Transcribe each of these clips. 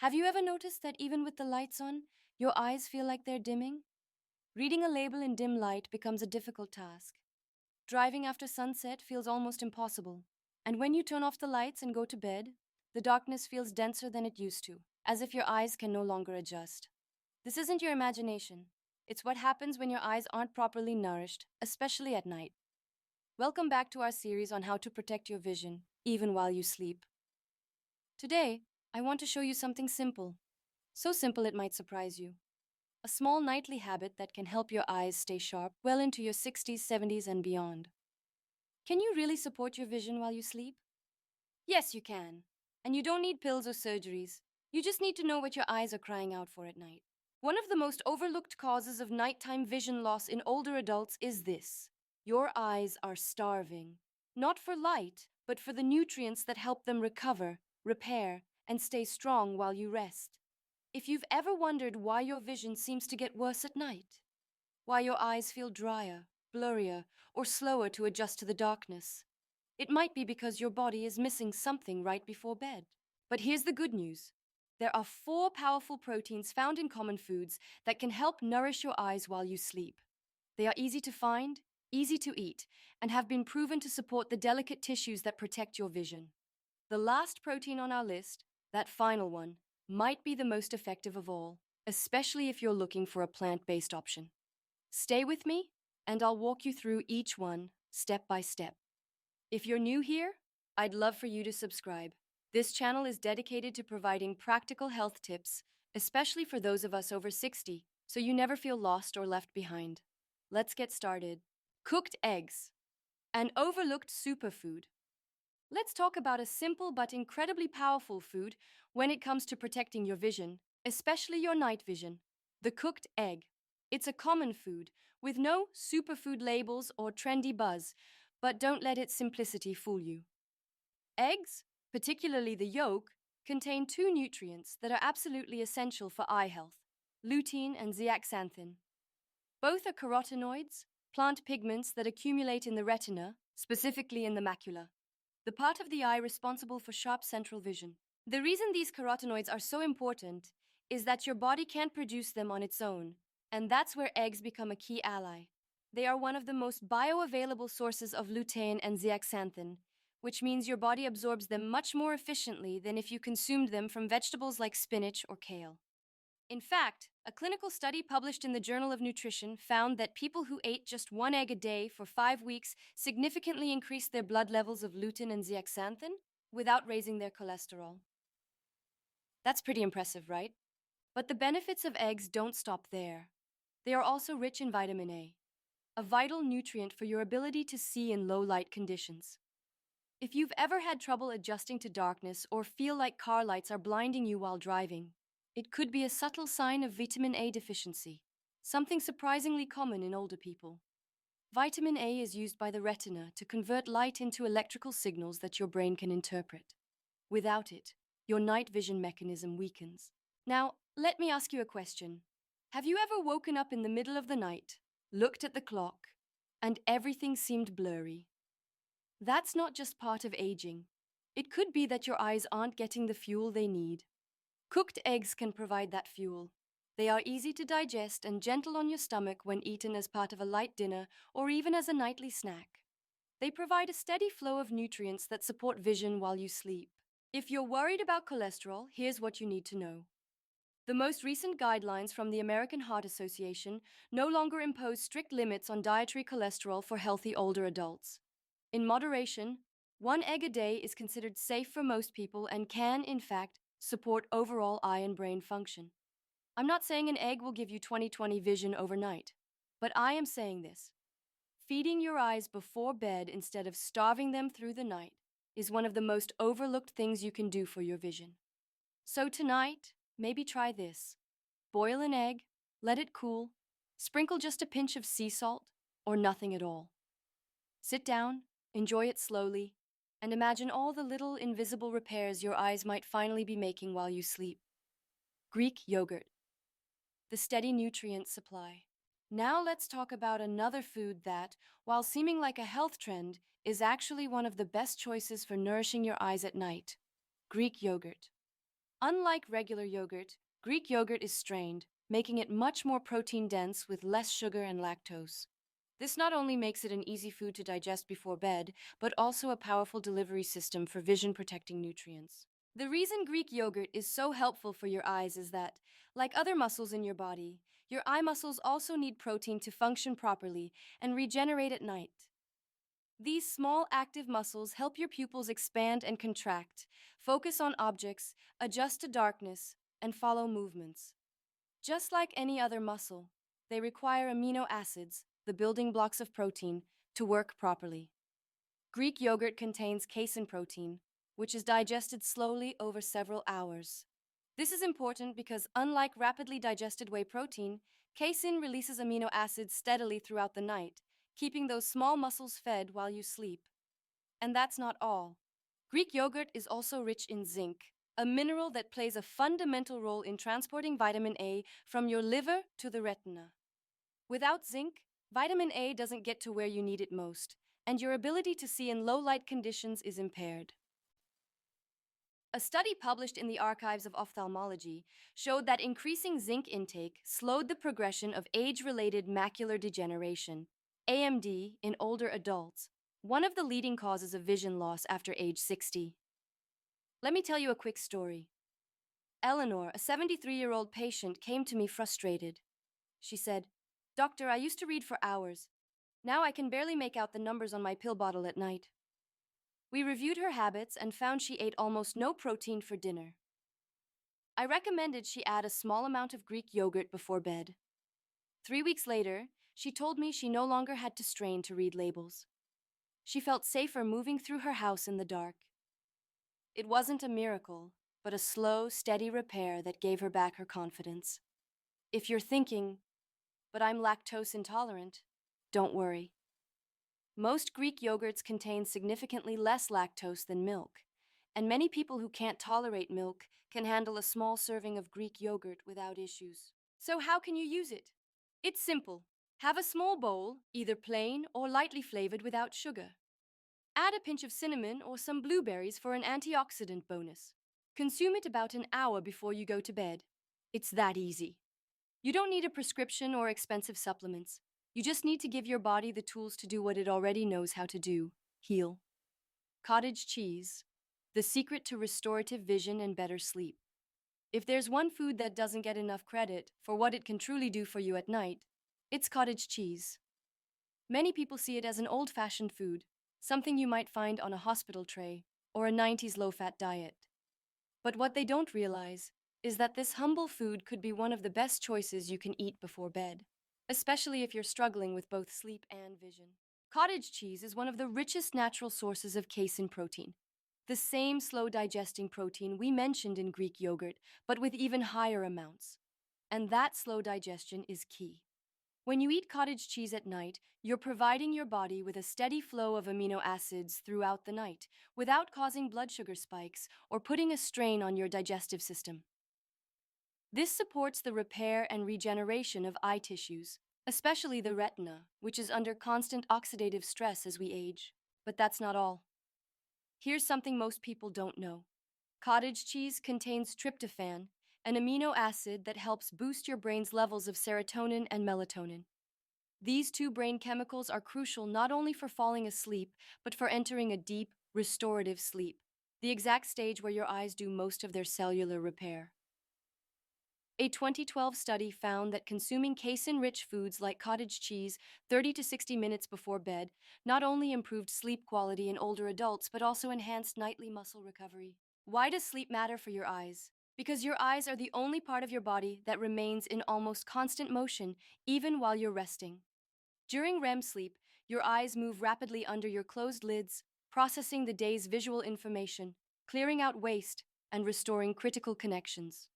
Have you ever noticed that even with the lights on, your eyes feel like they're dimming? Reading a label in dim light becomes a difficult task. Driving after sunset feels almost impossible. And when you turn off the lights and go to bed, the darkness feels denser than it used to, as if your eyes can no longer adjust. This isn't your imagination. It's what happens when your eyes aren't properly nourished, especially at night. Welcome back to our series on how to protect your vision, even while you sleep. Today, I want to show you something simple. So simple it might surprise you. A small nightly habit that can help your eyes stay sharp well into your 60s, 70s, and beyond. Can you really support your vision while you sleep? Yes, you can. And you don't need pills or surgeries. You just need to know what your eyes are crying out for at night. One of the most overlooked causes of nighttime vision loss in older adults is this. Your eyes are starving. Not for light, but for the nutrients that help them recover, repair, and stay strong while you rest. If you've ever wondered why your vision seems to get worse at night, why your eyes feel drier, blurrier, or slower to adjust to the darkness, it might be because your body is missing something right before bed. But here's the good news. There are 4 powerful proteins found in common foods that can help nourish your eyes while you sleep. They are easy to find, easy to eat, and have been proven to support the delicate tissues that protect your vision. The last protein on our list, that final one, might be the most effective of all, especially if you're looking for a plant-based option. Stay with me, and I'll walk you through each one, step by step. If you're new here, I'd love for you to subscribe. This channel is dedicated to providing practical health tips, especially for those of us over 60, so you never feel lost or left behind. Let's get started. Cooked eggs, an overlooked superfood. Let's talk about a simple but incredibly powerful food when it comes to protecting your vision, especially your night vision. The cooked egg. It's a common food with no superfood labels or trendy buzz, but don't let its simplicity fool you. Eggs, particularly the yolk, contain 2 nutrients that are absolutely essential for eye health: lutein and zeaxanthin. Both are carotenoids, plant pigments that accumulate in the retina, specifically in the macula, the part of the eye responsible for sharp central vision. The reason these carotenoids are so important is that your body can't produce them on its own, and that's where eggs become a key ally. They are one of the most bioavailable sources of lutein and zeaxanthin, which means your body absorbs them much more efficiently than if you consumed them from vegetables like spinach or kale. In fact, a clinical study published in the Journal of Nutrition found that people who ate just 1 egg a day for 5 weeks significantly increased their blood levels of lutein and zeaxanthin without raising their cholesterol. That's pretty impressive, right? But the benefits of eggs don't stop there. They are also rich in vitamin a vital nutrient for your ability to see in low light conditions. If you've ever had trouble adjusting to darkness or feel like car lights are blinding you while driving, it could be a subtle sign of vitamin A deficiency, something surprisingly common in older people. Vitamin A is used by the retina to convert light into electrical signals that your brain can interpret. Without it, your night vision mechanism weakens. Now, let me ask you a question. Have you ever woken up in the middle of the night, looked at the clock, and everything seemed blurry? That's not just part of aging. It could be that your eyes aren't getting the fuel they need. Cooked eggs can provide that fuel. They are easy to digest and gentle on your stomach when eaten as part of a light dinner or even as a nightly snack. They provide a steady flow of nutrients that support vision while you sleep. If you're worried about cholesterol, here's what you need to know. The most recent guidelines from the American Heart Association no longer impose strict limits on dietary cholesterol for healthy older adults. In moderation, 1 egg a day is considered safe for most people and can, in fact, support overall eye and brain function. I'm not saying an egg will give you 20/20 vision overnight, but I am saying this. Feeding your eyes before bed instead of starving them through the night is one of the most overlooked things you can do for your vision. So tonight, maybe try this. Boil an egg, let it cool, sprinkle just a pinch of sea salt, or nothing at all. Sit down, enjoy it slowly, and imagine all the little invisible repairs your eyes might finally be making while you sleep. Greek yogurt, the steady nutrient supply. Now let's talk about another food that, while seeming like a health trend, is actually one of the best choices for nourishing your eyes at night: Greek yogurt. Unlike regular yogurt, Greek yogurt is strained, making it much more protein-dense with less sugar and lactose. This not only makes it an easy food to digest before bed, but also a powerful delivery system for vision-protecting nutrients. The reason Greek yogurt is so helpful for your eyes is that, like other muscles in your body, your eye muscles also need protein to function properly and regenerate at night. These small active muscles help your pupils expand and contract, focus on objects, adjust to darkness, and follow movements. Just like any other muscle, they require amino acids, the building blocks of protein, to work properly. Greek yogurt contains casein protein, which is digested slowly over several hours. This is important because, unlike rapidly digested whey protein, casein releases amino acids steadily throughout the night, keeping those small muscles fed while you sleep. And that's not all. Greek yogurt is also rich in zinc, a mineral that plays a fundamental role in transporting vitamin A from your liver to the retina. Without zinc, vitamin A doesn't get to where you need it most, and your ability to see in low light conditions is impaired. A study published in the Archives of Ophthalmology showed that increasing zinc intake slowed the progression of age-related macular degeneration, AMD, in older adults, one of the leading causes of vision loss after age 60. Let me tell you a quick story. Eleanor, a 73-year-old patient, came to me frustrated. She said, "Doctor, I used to read for hours. Now I can barely make out the numbers on my pill bottle at night." We reviewed her habits and found she ate almost no protein for dinner. I recommended she add a small amount of Greek yogurt before bed. 3 weeks later, she told me she no longer had to strain to read labels. She felt safer moving through her house in the dark. It wasn't a miracle, but a slow, steady repair that gave her back her confidence. If you're thinking, "But I'm lactose intolerant," don't worry. Most Greek yogurts contain significantly less lactose than milk, and many people who can't tolerate milk can handle a small serving of Greek yogurt without issues. So how can you use it? It's simple. Have a small bowl, either plain or lightly flavored without sugar. Add a pinch of cinnamon or some blueberries for an antioxidant bonus. Consume it about an hour before you go to bed. It's that easy. You don't need a prescription or expensive supplements. You just need to give your body the tools to do what it already knows how to do: heal. Cottage cheese, the secret to restorative vision and better sleep. If there's one food that doesn't get enough credit for what it can truly do for you at night, it's cottage cheese. Many people see it as an old-fashioned food, something you might find on a hospital tray or a 90s low-fat diet. But what they don't realize is that this humble food could be one of the best choices you can eat before bed, especially if you're struggling with both sleep and vision. Cottage cheese is one of the richest natural sources of casein protein, the same slow-digesting protein we mentioned in Greek yogurt, but with even higher amounts. And that slow digestion is key. When you eat cottage cheese at night, you're providing your body with a steady flow of amino acids throughout the night, without causing blood sugar spikes or putting a strain on your digestive system. This supports the repair and regeneration of eye tissues, especially the retina, which is under constant oxidative stress as we age. But that's not all. Here's something most people don't know. Cottage cheese contains tryptophan, an amino acid that helps boost your brain's levels of serotonin and melatonin. These two brain chemicals are crucial not only for falling asleep, but for entering a deep, restorative sleep, the exact stage where your eyes do most of their cellular repair. A 2012 study found that consuming casein-rich foods like cottage cheese 30 to 60 minutes before bed not only improved sleep quality in older adults, but also enhanced nightly muscle recovery. Why does sleep matter for your eyes? Because your eyes are the only part of your body that remains in almost constant motion, even while you're resting. During REM sleep, your eyes move rapidly under your closed lids, processing the day's visual information, clearing out waste, and restoring critical connections.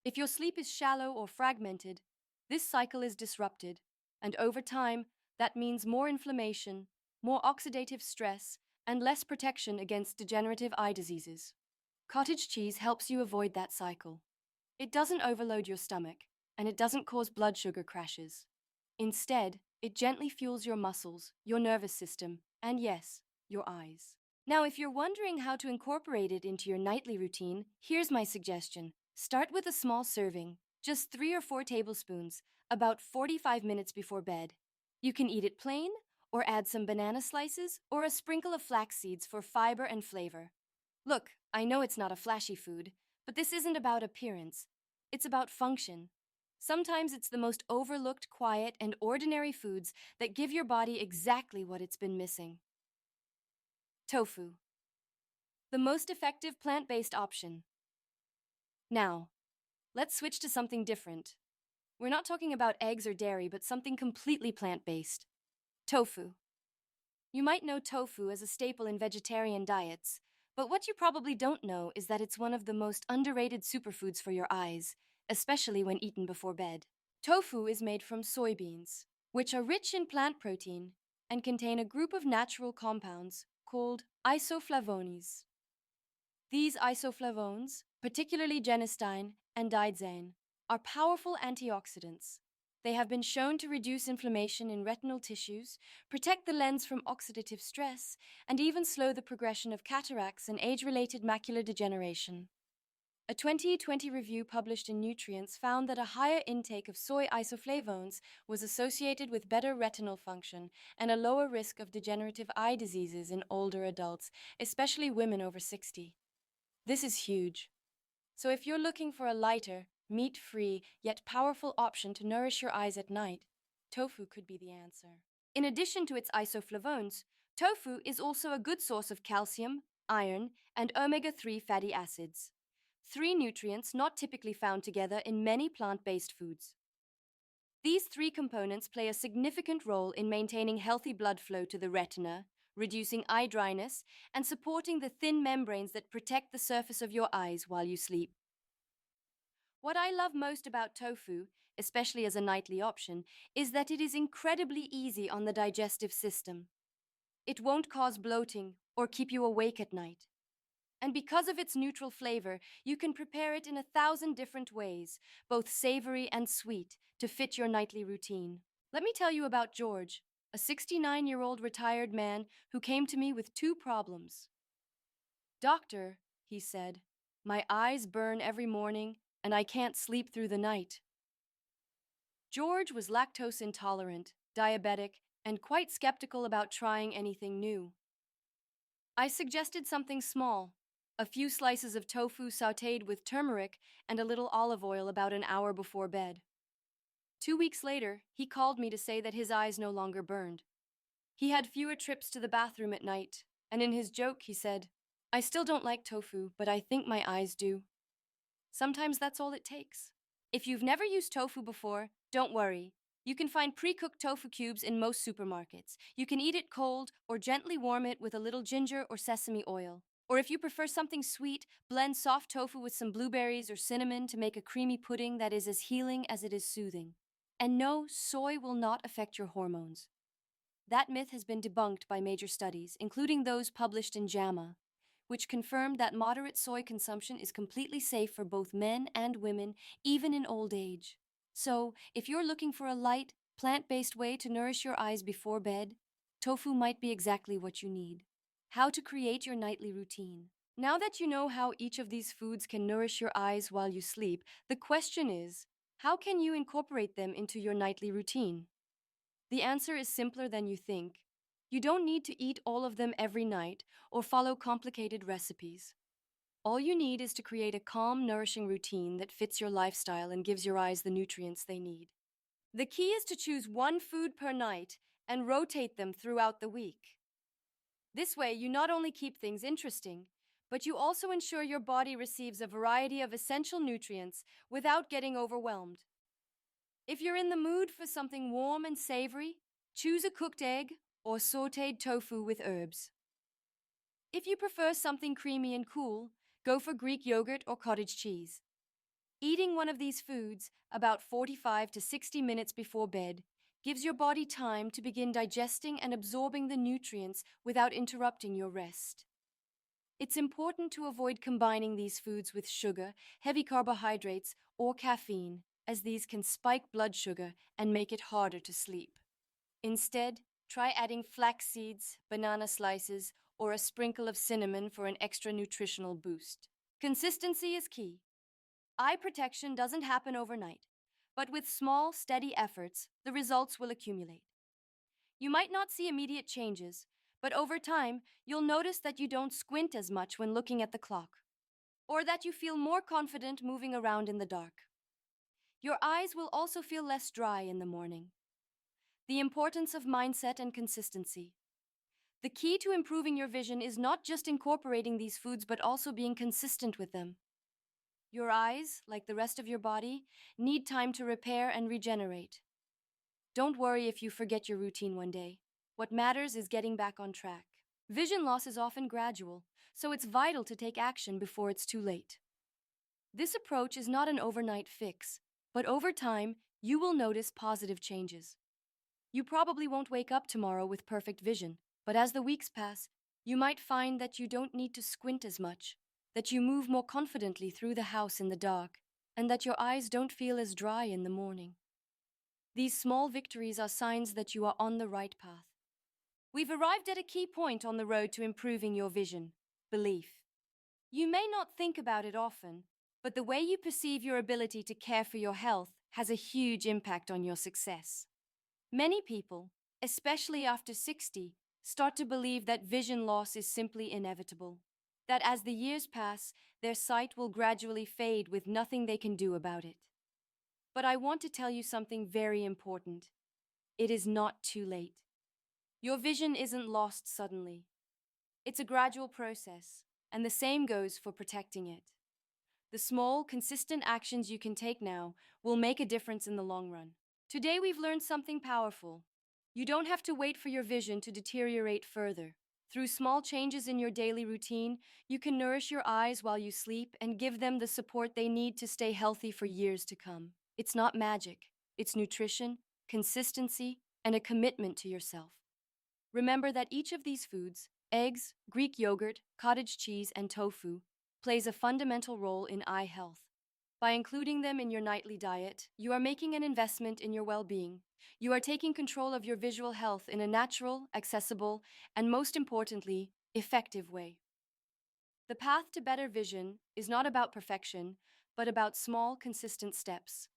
If your sleep is shallow or fragmented, this cycle is disrupted, and over time, that means more inflammation, more oxidative stress, and less protection against degenerative eye diseases. Cottage cheese helps you avoid that cycle. It doesn't overload your stomach, and it doesn't cause blood sugar crashes. Instead, it gently fuels your muscles, your nervous system, and yes, your eyes. Now, if you're wondering how to incorporate it into your nightly routine, here's my suggestion. Start with a small serving, just 3 or 4 tablespoons, about 45 minutes before bed. You can eat it plain, or add some banana slices, or a sprinkle of flax seeds for fiber and flavor. Look, I know it's not a flashy food, but this isn't about appearance. It's about function. Sometimes it's the most overlooked, quiet, and ordinary foods that give your body exactly what it's been missing. Tofu, the most effective plant-based option. Now, let's switch to something different. We're not talking about eggs or dairy, but something completely plant-based. Tofu. You might know tofu as a staple in vegetarian diets, but what you probably don't know is that it's one of the most underrated superfoods for your eyes, especially when eaten before bed. Tofu is made from soybeans, which are rich in plant protein and contain a group of natural compounds called isoflavones. These isoflavones, particularly genistein and digoxin, are powerful antioxidants. They have been shown to reduce inflammation in retinal tissues, protect the lens from oxidative stress, and even slow the progression of cataracts and age-related macular degeneration. A 2020 review published in Nutrients found that a higher intake of soy isoflavones was associated with better retinal function and a lower risk of degenerative eye diseases in older adults, especially women over 60. This is huge. So if you're looking for a lighter, meat-free, yet powerful option to nourish your eyes at night, tofu could be the answer. In addition to its isoflavones, tofu is also a good source of calcium, iron, and omega-3 fatty acids, 3 nutrients not typically found together in many plant-based foods. These 3 components play a significant role in maintaining healthy blood flow to the retina, reducing eye dryness, and supporting the thin membranes that protect the surface of your eyes while you sleep. What I love most about tofu, especially as a nightly option, is that it is incredibly easy on the digestive system. It won't cause bloating or keep you awake at night. And because of its neutral flavor, you can prepare it in 1,000 different ways, both savory and sweet, to fit your nightly routine. Let me tell you about George, a 69-year-old retired man who came to me with 2 problems. "Doctor," he said, "my eyes burn every morning and I can't sleep through the night." George was lactose intolerant, diabetic, and quite skeptical about trying anything new. I suggested something small, a few slices of tofu sautéed with turmeric and a little olive oil about an hour before bed. 2 weeks later, he called me to say that his eyes no longer burned. He had fewer trips to the bathroom at night, and in his joke he said, "I still don't like tofu, but I think my eyes do." Sometimes that's all it takes. If you've never used tofu before, don't worry. You can find pre-cooked tofu cubes in most supermarkets. You can eat it cold or gently warm it with a little ginger or sesame oil. Or if you prefer something sweet, blend soft tofu with some blueberries or cinnamon to make a creamy pudding that is as healing as it is soothing. And no, soy will not affect your hormones. That myth has been debunked by major studies, including those published in JAMA, which confirmed that moderate soy consumption is completely safe for both men and women, even in old age. So, if you're looking for a light, plant-based way to nourish your eyes before bed, tofu might be exactly what you need. How to create your nightly routine. Now that you know how each of these foods can nourish your eyes while you sleep, the question is, how can you incorporate them into your nightly routine? The answer is simpler than you think. You don't need to eat all of them every night or follow complicated recipes. All you need is to create a calm, nourishing routine that fits your lifestyle and gives your eyes the nutrients they need. The key is to choose 1 food per night and rotate them throughout the week. This way, you not only keep things interesting, but you also ensure your body receives a variety of essential nutrients without getting overwhelmed. If you're in the mood for something warm and savory, choose a cooked egg or sautéed tofu with herbs. If you prefer something creamy and cool, go for Greek yogurt or cottage cheese. Eating one of these foods about 45 to 60 minutes before bed gives your body time to begin digesting and absorbing the nutrients without interrupting your rest. It's important to avoid combining these foods with sugar, heavy carbohydrates, or caffeine, as these can spike blood sugar and make it harder to sleep. Instead, try adding flax seeds, banana slices, or a sprinkle of cinnamon for an extra nutritional boost. Consistency is key. Eye protection doesn't happen overnight, but with small, steady efforts, the results will accumulate. You might not see immediate changes, but over time, you'll notice that you don't squint as much when looking at the clock, or that you feel more confident moving around in the dark. Your eyes will also feel less dry in the morning. The importance of mindset and consistency. The key to improving your vision is not just incorporating these foods, but also being consistent with them. Your eyes, like the rest of your body, need time to repair and regenerate. Don't worry if you forget your routine one day. What matters is getting back on track. Vision loss is often gradual, so it's vital to take action before it's too late. This approach is not an overnight fix, but over time, you will notice positive changes. You probably won't wake up tomorrow with perfect vision, but as the weeks pass, you might find that you don't need to squint as much, that you move more confidently through the house in the dark, and that your eyes don't feel as dry in the morning. These small victories are signs that you are on the right path. We've arrived at a key point on the road to improving your vision: belief. You may not think about it often, but the way you perceive your ability to care for your health has a huge impact on your success. Many people, especially after 60, start to believe that vision loss is simply inevitable, that as the years pass, their sight will gradually fade with nothing they can do about it. But I want to tell you something very important. It is not too late. Your vision isn't lost suddenly. It's a gradual process, and the same goes for protecting it. The small, consistent actions you can take now will make a difference in the long run. Today we've learned something powerful. You don't have to wait for your vision to deteriorate further. Through small changes in your daily routine, you can nourish your eyes while you sleep and give them the support they need to stay healthy for years to come. It's not magic. It's nutrition, consistency, and a commitment to yourself. Remember that each of these foods, eggs, Greek yogurt, cottage cheese, and tofu, plays a fundamental role in eye health. By including them in your nightly diet, you are making an investment in your well-being. You are taking control of your visual health in a natural, accessible, and most importantly, effective way. The path to better vision is not about perfection, but about small, consistent steps.